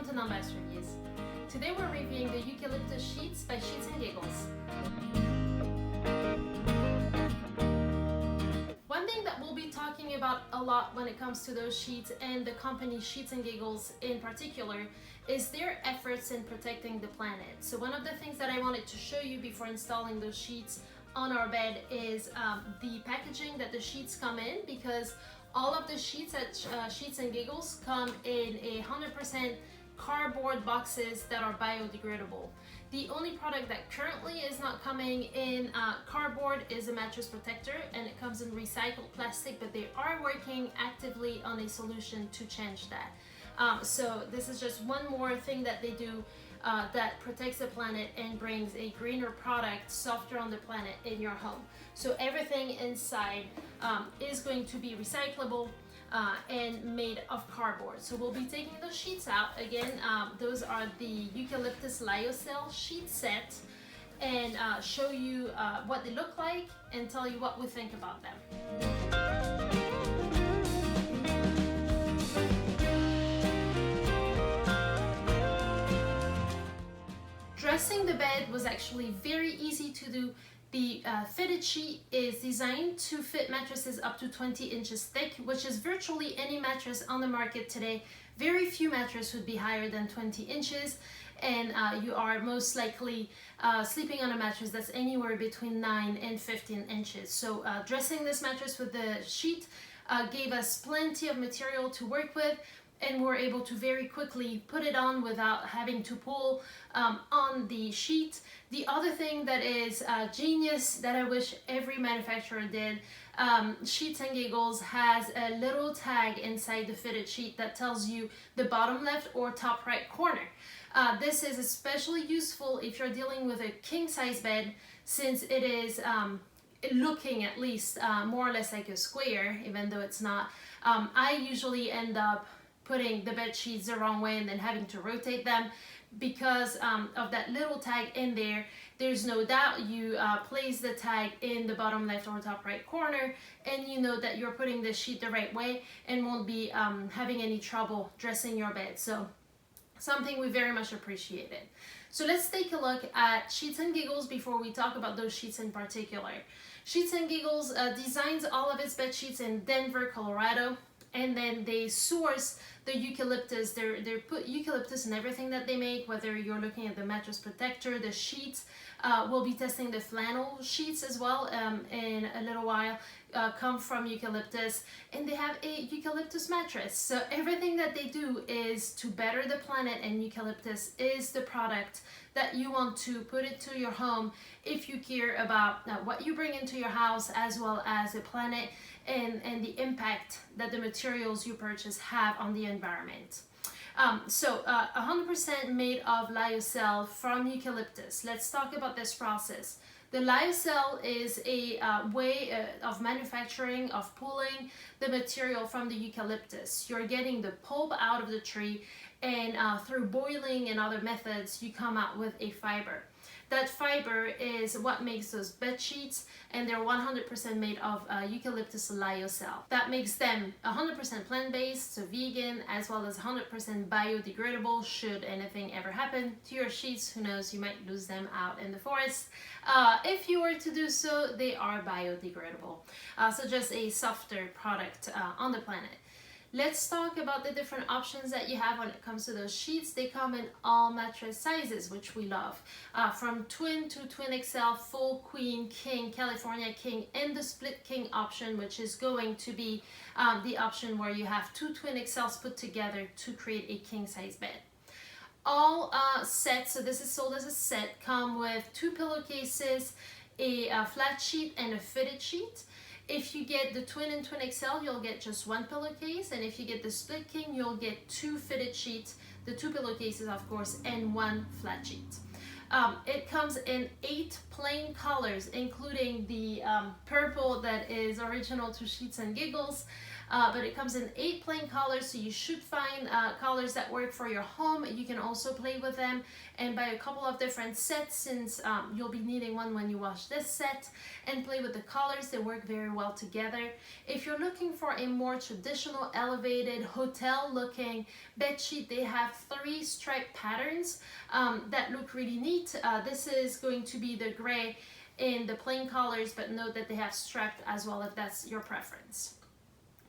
to Non-Biased Reviews. Today we're reviewing the Eucalyptus Sheets by Sheets Giggles. One thing that we'll be talking about a lot when it comes to those sheets and the company Sheets Giggles in particular is their efforts in protecting the planet. So one of the things that I wanted to show you before installing those sheets on our bed is the packaging that the sheets come in, because all of the sheets at Sheets Giggles come in 100% cardboard boxes that are biodegradable. The only product that currently is not coming in cardboard is a mattress protector, and it comes in recycled plastic, but they are working actively on a solution to change that. So this is just one more thing that they do that protects the planet and brings a greener product, softer on the planet, in your home. So everything inside is going to be recyclable and made of cardboard. So we'll be taking those sheets out. Again, those are the Eucalyptus lyocell sheet set, and show you what they look like and tell you what we think about them. Dressing the bed was actually very easy to do. The fitted sheet is designed to fit mattresses up to 20 inches thick, which is virtually any mattress on the market today. Very few mattresses would be higher than 20 inches, and you are most likely sleeping on a mattress that's anywhere between 9 and 15 inches. So dressing this mattress with the sheet gave us plenty of material to work with, and we're able to very quickly put it on without having to pull on the sheet. The other thing that is genius that I wish every manufacturer did, Sheets Giggles has a little tag inside the fitted sheet that tells you the bottom left or top right corner. This is especially useful if you're dealing with a king size bed, since it is looking at least more or less like a square, even though it's not. I usually end up putting the bed sheets the wrong way and then having to rotate them. Because of that little tag in there, there's no doubt you place the tag in the bottom left or top right corner, and you know that you're putting the sheet the right way and won't be having any trouble dressing your bed. So something we very much appreciated. So let's take a look at Sheets Giggles before we talk about those sheets in particular. Sheets Giggles designs all of its bed sheets in Denver, Colorado, and then they source the eucalyptus. They put eucalyptus in everything that they make, whether you're looking at the mattress protector, the sheets. We'll be testing the flannel sheets as well in a little while, come from eucalyptus, and they have a eucalyptus mattress. So everything that they do is to better the planet, and eucalyptus is the product that you want to put into your home if you care about what you bring into your house, as well as the planet and the impact that the materials you purchase have on the environment. 100% made of lyocell from eucalyptus. Let's talk about this process. The lyocell is a way of manufacturing, of pulling the material from the eucalyptus. You're getting the pulp out of the tree, and through boiling and other methods, you come out with a fiber. That fiber is what makes those bed sheets, and they're 100% made of eucalyptus lyocell. That makes them 100% plant-based, so vegan, as well as 100% biodegradable. Should anything ever happen to your sheets, who knows, you might lose them out in the forest. If you were to do so, they are biodegradable. So just a softer product on the planet. Let's talk about the different options that you have when it comes to those sheets. They come in all mattress sizes, which we love. From twin to twin XL, full, queen, king, California king, and the split king option, which is going to be the option where you have two twin XLs put together to create a king size bed. All sets, so this is sold as a set, come with two pillowcases, a flat sheet, and a fitted sheet. If you get the twin and twin XL, you'll get just one pillowcase, and if you get the split king, you'll get two fitted sheets, the two pillowcases of course, and one flat sheet. It comes in 8 plain colors, including the purple that is original to Sheets Giggles, but it comes in 8 plain colors, so you should find colors that work for your home. You can also play with them and buy a couple of different sets, since you'll be needing one when you wash this set, and play with the colors. They work very well together. If you're looking for a more traditional, elevated, hotel looking bed sheet, they have 3 stripe patterns that look really neat. This is going to be the gray in the plain colors, but note that they have striped as well if that's your preference.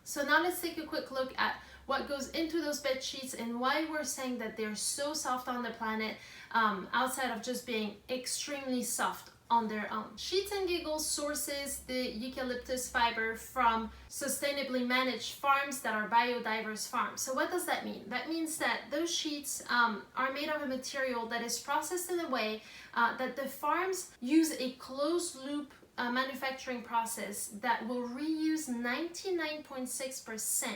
So now let's take a quick look at what goes into those bed sheets and why we're saying that they're so soft on the planet, outside of just being extremely soft on their own. Sheets and Giggles sources the eucalyptus fiber from sustainably managed farms that are biodiverse farms. So what does that mean? That means that those sheets are made of a material that is processed in a way that the farms use a closed loop manufacturing process that will reuse 99.6%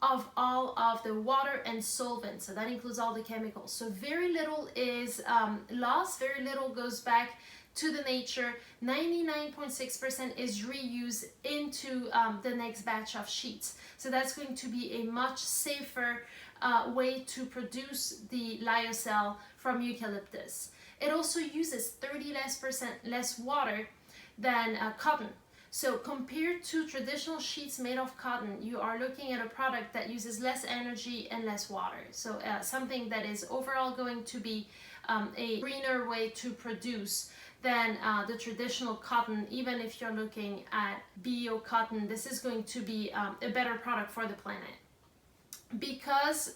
of all of the water and solvents. So that includes all the chemicals. So very little is lost, very little goes back to the nature. 99.6% is reused into the next batch of sheets. So that's going to be a much safer way to produce the lyocell from eucalyptus. It also uses 30% less water than cotton. So compared to traditional sheets made of cotton, you are looking at a product that uses less energy and less water. So something that is overall going to be a greener way to produce than the traditional cotton. Even if you're looking at bio cotton, this is going to be a better product for the planet. Because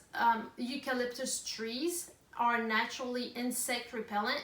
eucalyptus trees are naturally insect repellent,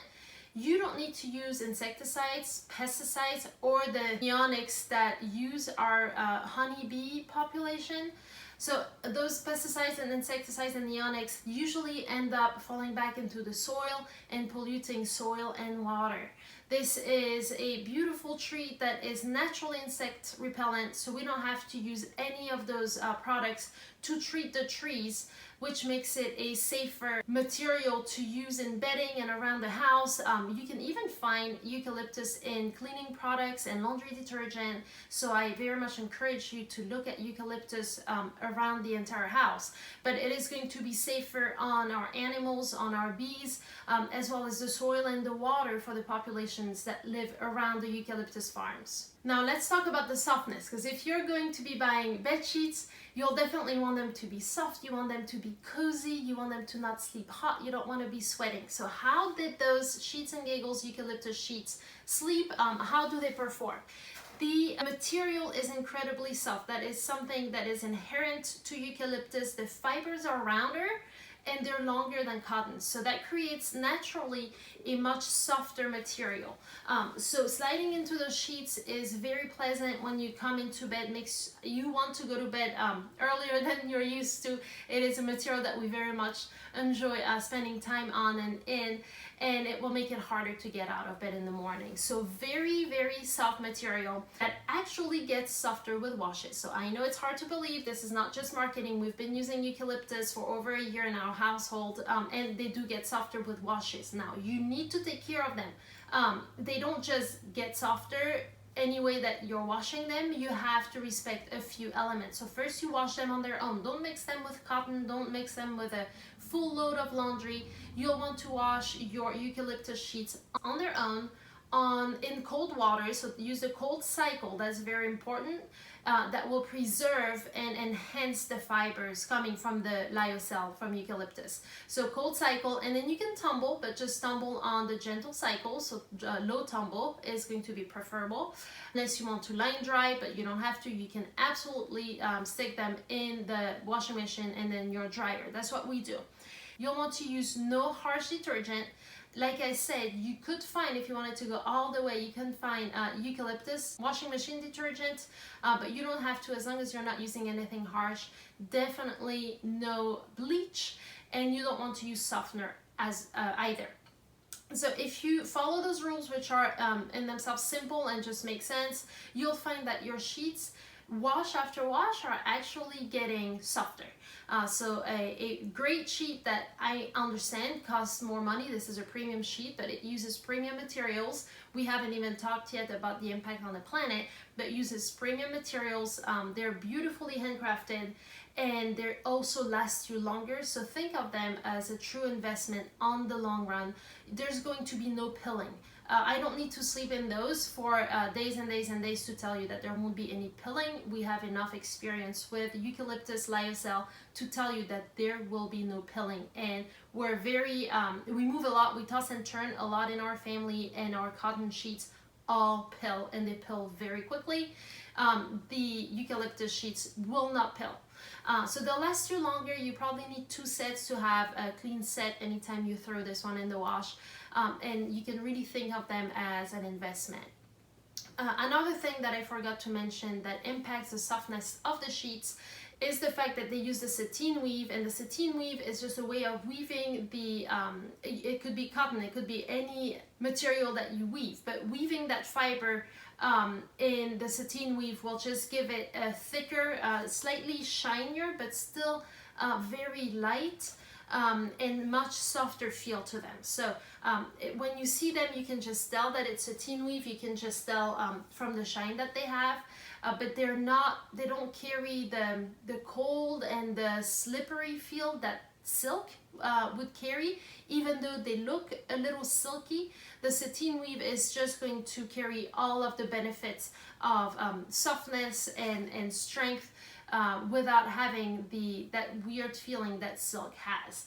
you don't need to use insecticides, pesticides, or the neonics that use our honeybee population. So those pesticides and insecticides and neonics usually end up falling back into the soil and polluting soil and water. This is a beautiful tree that is naturally insect repellent, so we don't have to use any of those products to treat the trees, which makes it a safer material to use in bedding and around the house. You can even find eucalyptus in cleaning products and laundry detergent, so I very much encourage you to look at eucalyptus around the entire house. But it is going to be safer on our animals, on our bees, as well as the soil and the water for the populations that live around the eucalyptus farms. Now let's talk about the softness, because if you're going to be buying bed sheets, you'll definitely want them to be soft, you want them to be cozy, you want them to not sleep hot, you don't want to be sweating. So how did those Sheets and Giggles eucalyptus sheets sleep? How do they perform? The material is incredibly soft. That is something that is inherent to eucalyptus. The fibers are rounder and they're longer than cotton, so that creates naturally a much softer material. So sliding into those sheets is very pleasant when you come into bed, makes you want to go to bed earlier than you're used to. It is a material that we very much enjoy spending time on and in, and it will make it harder to get out of bed in the morning. So very, very soft material that actually gets softer with washes. So I know it's hard to believe, this is not just marketing. We've been using eucalyptus for over a year in our household, and they do get softer with washes. Now you need to take care of them. They don't just get softer any way that you're washing them. You have to respect a few elements. So first you wash them on their own. Don't mix them with cotton, don't mix them with a full load of laundry. You'll want to wash your eucalyptus sheets on their own in cold water. So use the cold cycle, that's very important. That will preserve and enhance the fibers coming from the lyocell from eucalyptus. So cold cycle, and then you can tumble, but just tumble on the gentle cycle. So low tumble is going to be preferable, unless you want to line dry, but you don't have to. You can absolutely stick them in the washing machine and then your dryer. That's what we do. You'll want to use no harsh detergent. Like I said, you could find, if you wanted to go all the way, you can find eucalyptus washing machine detergent, but you don't have to, as long as you're not using anything harsh. Definitely no bleach, and you don't want to use softener as either. So if you follow those rules, which are in themselves simple and just make sense, you'll find that your sheets wash after wash are actually getting softer. So a great sheet that I understand costs more money. This is a premium sheet, but it uses premium materials. We haven't even talked yet about the impact on the planet, but uses premium materials. They're beautifully handcrafted, and they also last you longer. So think of them as a true investment on the long run. There's going to be no pilling. I don't need to sleep in those for days and days and days to tell you that there won't be any pilling. We have enough experience with eucalyptus lyocell to tell you that there will be no pilling. And we're very, we move a lot, we toss and turn a lot in our family, and our cotton sheets all pill, and they pill very quickly. The eucalyptus sheets will not pill. So they'll last you longer. You probably need 2 sets to have a clean set anytime you throw this one in the wash. And you can really think of them as an investment. Another thing that I forgot to mention that impacts the softness of the sheets is the fact that they use the sateen weave, and the sateen weave is just a way of weaving the, it could be cotton, it could be any material that you weave, but weaving that fiber in the sateen weave will just give it a thicker, slightly shinier, but still very light, and much softer feel to them. So when you see them, you can just tell that it's sateen weave. You can just tell from the shine that they have, but they don't carry the cold and the slippery feel that silk would carry. Even though they look a little silky, the sateen weave is just going to carry all of the benefits of softness and strength, without having that weird feeling that silk has.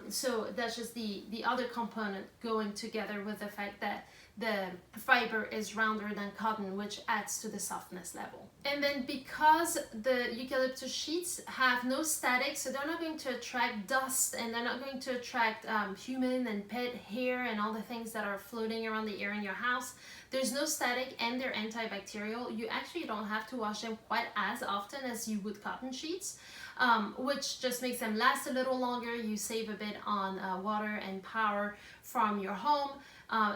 So that's just the other component going together with the fact that the fiber is rounder than cotton, which adds to the softness level. And then because the eucalyptus sheets have no static, so they're not going to attract dust, and they're not going to attract human and pet hair and all the things that are floating around the air in your house. There's no static, and they're antibacterial. You actually don't have to wash them quite as often as you would cotton sheets, which just makes them last a little longer. You save a bit on water and power from your home,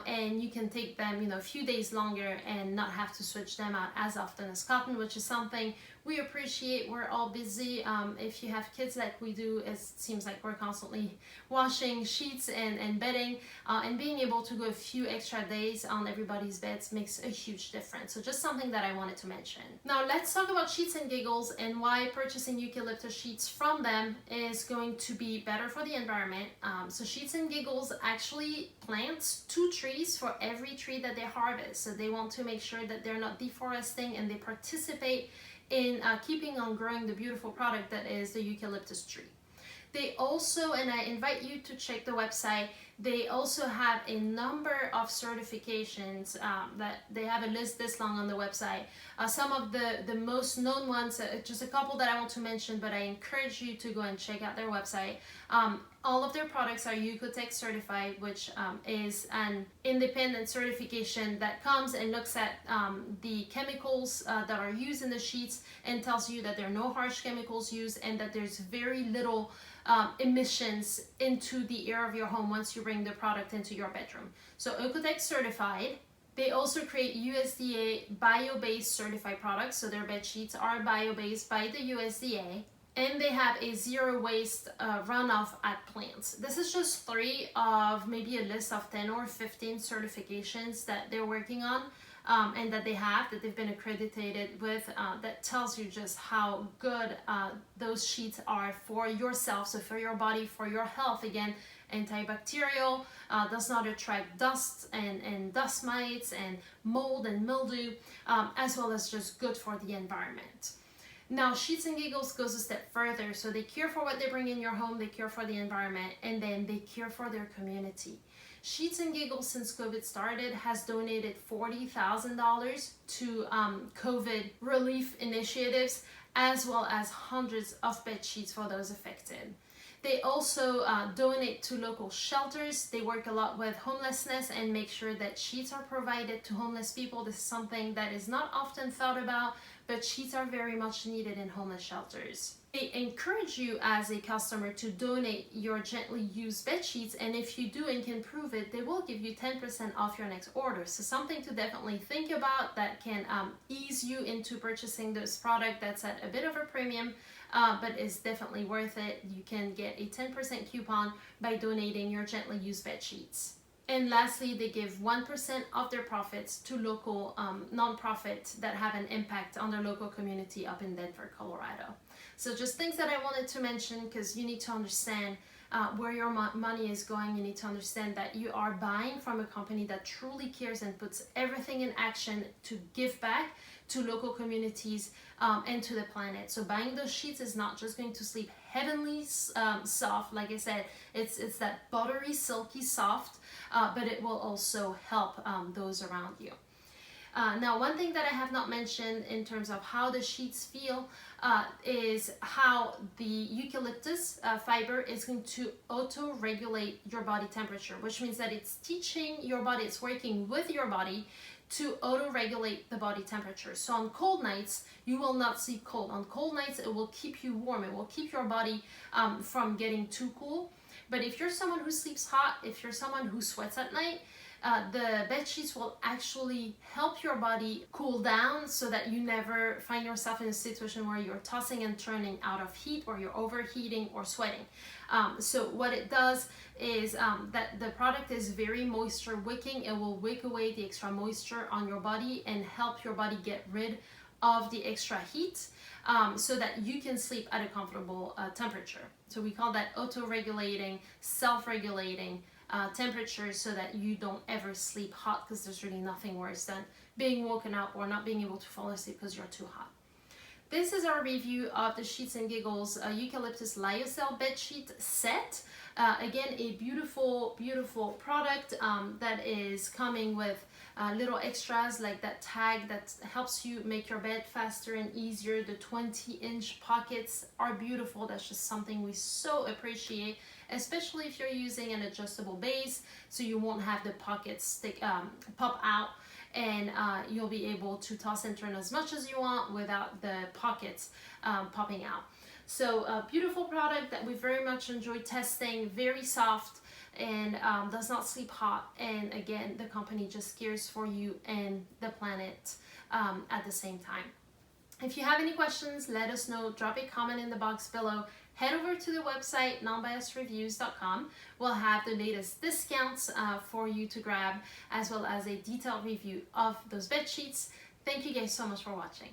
and you can take them, a few days longer and not have to switch them out as often as cotton, which is something we appreciate. We're all busy. If you have kids like we do, it seems like we're constantly washing sheets and bedding, and being able to go a few extra days on everybody's beds makes a huge difference. So just something that I wanted to mention. Now let's talk about Sheets and Giggles and why purchasing eucalyptus sheets from them is going to be better for the environment. So Sheets and Giggles actually plants 2 trees for every tree that they harvest. So they want to make sure that they're not deforesting, and they participate in keeping on growing the beautiful product that is the eucalyptus tree. They also, and I invite you to check the website, they also have a number of certifications that they have a list this long on the website. Some of the most known ones, just a couple that I want to mention, but I encourage you to go and check out their website. All of their products are Ecotech certified, which is an independent certification that comes and looks at the chemicals that are used in the sheets and tells you that there are no harsh chemicals used, and that there's very little emissions into the air of your home once you bring the product into your bedroom. So Ecotech certified. They also create USDA bio-based certified products, so their bed sheets are bio-based by the USDA. And they have a zero waste runoff at plants. This is just 3 of maybe a list of 10 or 15 certifications that they're working on, and that they've been accredited with, that tells you just how good those sheets are for yourself, so for your body, for your health. Again, antibacterial, does not attract dust and dust mites and mold and mildew, as well as just good for the environment. Now, Sheets and Giggles goes a step further. So they care for what they bring in your home, they care for the environment, and then they care for their community. Sheets and Giggles, since COVID started, has donated $40,000 to COVID relief initiatives, as well as hundreds of bed sheets for those affected. They also donate to local shelters. They work a lot with homelessness and make sure that sheets are provided to homeless people. This is something that is not often thought about, but sheets are very much needed in homeless shelters. they encourage you as a customer to donate your gently used bed sheets, and if you do and can prove it, they will give you 10% off your next order. So something to definitely think about that can ease you into purchasing this product that's at a bit of a premium, but is definitely worth it. You can get a 10% coupon by donating your gently used bed sheets. And lastly, they give 1% of their profits to local nonprofits that have an impact on their local community up in Denver, Colorado. So just things that I wanted to mention, because you need to understand where your money is going. You need to understand that you are buying from a company that truly cares and puts everything in action to give back to local communities and to the planet. So buying those sheets is not just going to sleep heavenly soft. Like I said, it's that buttery, silky soft, but it will also help those around you. Now, one thing that I have not mentioned in terms of how the sheets feel is how the eucalyptus fiber is going to auto-regulate your body temperature, which means that it's teaching your body, it's working with your body to auto-regulate the body temperature. So on cold nights, you will not sleep cold. On cold nights, it will keep you warm. It will keep your body from getting too cool. But if you're someone who sleeps hot, if you're someone who sweats at night, the bed sheets will actually help your body cool down so that you never find yourself in a situation where you're tossing and turning out of heat, or you're overheating or sweating. So what it does is that the product is very moisture wicking. It will wick away the extra moisture on your body and help your body get rid of the extra heat so that you can sleep at a comfortable temperature. So we call that auto-regulating, self-regulating temperature, so that you don't ever sleep hot, because there's really nothing worse than being woken up or not being able to fall asleep because you're too hot. This is our review of the Sheets and Giggles Eucalyptus Lyocell Bed Sheet Set. Again, a beautiful, beautiful product that is coming with little extras like that tag that helps you make your bed faster and easier. The 20-inch pockets are beautiful. That's just something we so appreciate, especially if you're using an adjustable base, so you won't have the pockets pop out, and you'll be able to toss and turn as much as you want without the pockets popping out. So a beautiful product that we very much enjoyed testing, very soft, and does not sleep hot. And again, the company just cares for you and the planet at the same time. If you have any questions, let us know. Drop a comment in the box below. Head over to the website nonbiasedreviews.com. We'll have the latest discounts for you to grab, as well as a detailed review of those bed sheets. Thank you guys so much for watching.